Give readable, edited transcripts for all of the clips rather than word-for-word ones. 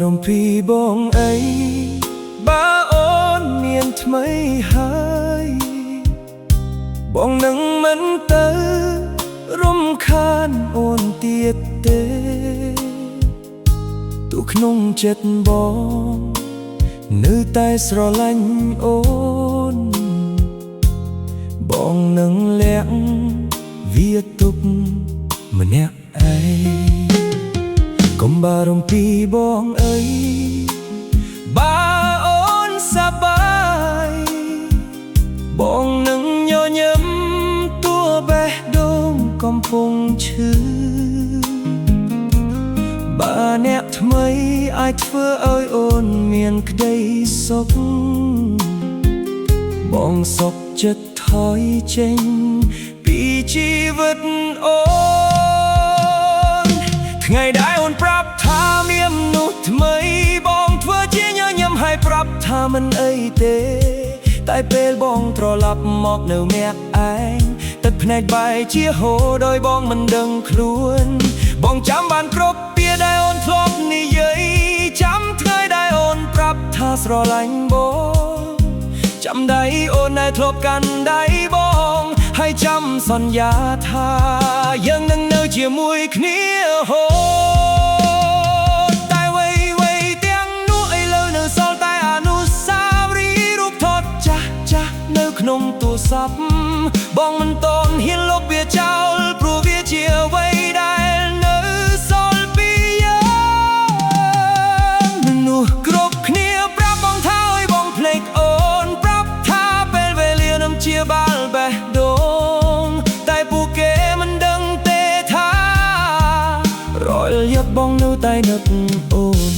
រំពីបងអីបើអូនមានថ្មីហើយបងនឹងមិនទៅរំខានអូនទៀតទេទូក្នុងចិត្តបងនៅតែស្រឡាញ់អូនបងនឹងលាក់វាទុកម្នាក់ឯងកុំបារម្ភពីបងអីបើអូនសប្បាយបងនឹងញញឹមតួបេះដូងកំពុងឈឺបើអ្នកថ្មីអាចធ្វើឲ្យអូនមានក្តីសុខបងសុខចិត្តថយចេញពីជីវិតអូនថ្ងៃដែលអូនប្រាប់ថាមានមនុស្សថ្មីបងធ្វើជាញញឹមហើយប្រាប់ថាមិនអីទេតែពេលបងត្រឡប់មកនៅម្នាក់ឯងទឹកភ្នែកបែកជាហូរដោយបងមិនដឹងខ្លួនបងចាំបានគ្រប់ពាក្យដែលអូនធ្លាប់និយាយចាំថ្ងៃដែលអូនប្រាប់ថាស្រឡាញ់បងចាំដៃអូនដែលធ្លាប់កាន់ដៃបងហើយចាំសន្យាថាយើងនឹងនៅជាមួយគ្នាហូតតែវ័យទាំងនោះឥឡូវនៅសល់តែអនុស្សាវរីយ៍រូបថតចាស់នៅក្នុងទូរស័ព្ទបងមិនតន់ហ៊ានលុបវាចោលព្រោះវាជាអ្វីដែលនៅសល់ពីយើងមនុស្សគ្រប់គ្នាប្រាប់បងថាឲ្យបងភ្លេចអូនប្រាប់ថាពេលវេលានឹងជាបាល់បេះដូងតែពួកគេមិនដឹងទេថារយៈបងនៅតែនឹកអូន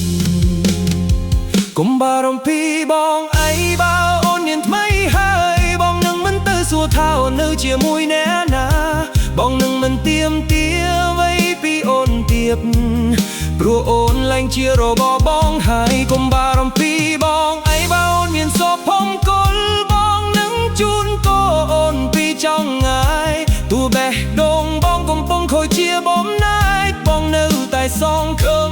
កុំបារម្ភពីបងអីបើអូនមានថ្មីហើយបងនឹងមិនទៅសួរថាអូននៅជាមួយអ្នកណាបងនឹងមិនទាមទារអ្វីពីអូនទៀតព្រោះអូនលែងជារបស់បងហើយកុំបារម្ភពីបងអីបើអូនមានសុភមង្គលបងនឹងជូនកូនអូនពីចង់ងាយទូបេះដូងបងកំពុងខូចជាបំណាយបងនៅតែសងខឹម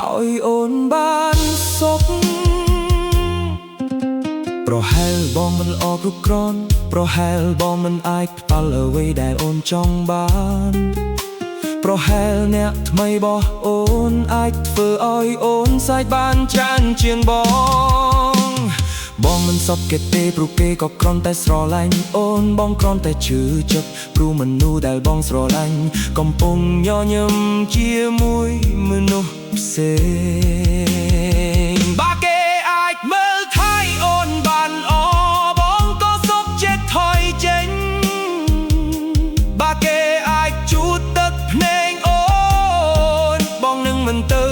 ឲ្យអូនបានសុខប្រហែលបងមិនល្អគ្រប់គ្រាន់ប្រហែលបងមិនអាចផ្ដល់អ្វីដែលអូនចង់បានប្រហែលអ្នកថ្មីរបស់អូនអាចធ្វើឲ្យអូនសាយបានច្រើនជាងបងមិនសពគេទេព្រោះគេក៏គ្រាន់តែស្រឡាញ់អូនបងគ្រាន់តែជឿចិត្តព្រោះមនុស្សដែលបងស្រឡាញ់កំពុងញញឹមជាមួយមនុស្សផ្សេងបើគេអាចមើលថៃអូនបានល្អបងក៏សុខចិត្តថយចេញបើគេអាចជូតទឹកភ្នែកអូនបងនឹងមិនទៅ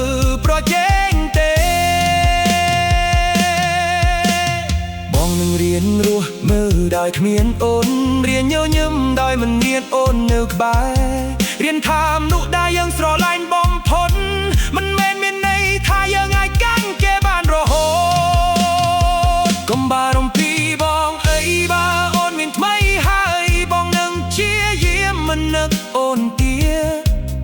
ប្រជែងទេបងនឹងរៀនរស់មើលដោយគ្មានអូនរៀនញញឹមដោយមិនមានអូននៅក្បែររៀនថាមនុស្សដែលយើងស្រឡាញ់បំផុតមិនមែនមានន័យថាយើងអាចកាន់គេបានរហូតកុំបារម្ភពីបងអីបើអូនមានថ្មីហើយបងនឹងជាយាមមិននឹកអូនទៀត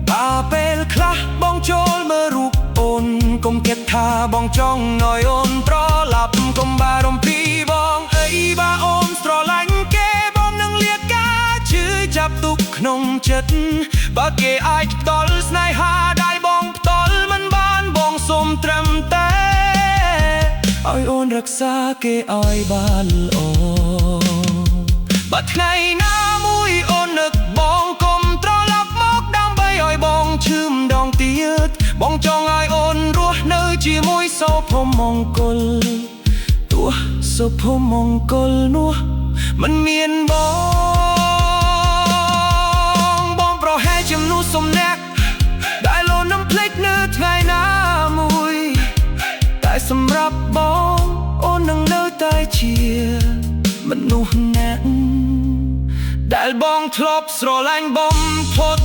បើពេលខ្លះបងចូលមើលរូបអូនកុំគិតថាបងចង់ឲ្យអូនត្រឡប់កុំបារម្ភពីបងអីបើអូនស្រឡាញ់គេបងនឹងលាការជឿចាប់ទុកក្នុងចិត្តបើគេអាចផ្ដល់ស្នេហាដែលបងផ្ដល់មិនបានបងសូមត្រឹមតែឲ្យអូនរក្សាគេឲ្យបានល្អបើថ្ងៃណាមួយអូននឹកបងកុំត្រឡប់មកដើម្បីឲ្យបងឈឺម្ដងទៀតបងចង់ឲ្យអូនរស់នៅជាមួយសុភមង្គលទោះសុភមង្គលនោះមិនមានបងប្រហែលជាមនុស្សសំណាក់ដែលអូននឹងភ្លេចនៅថ្ងៃណាមួយតែសម្រាប់បងអូននឹងនៅតែជាមនុស្សអ្នកដែលបងធ្លាប់ស្រឡាញ់បំផុត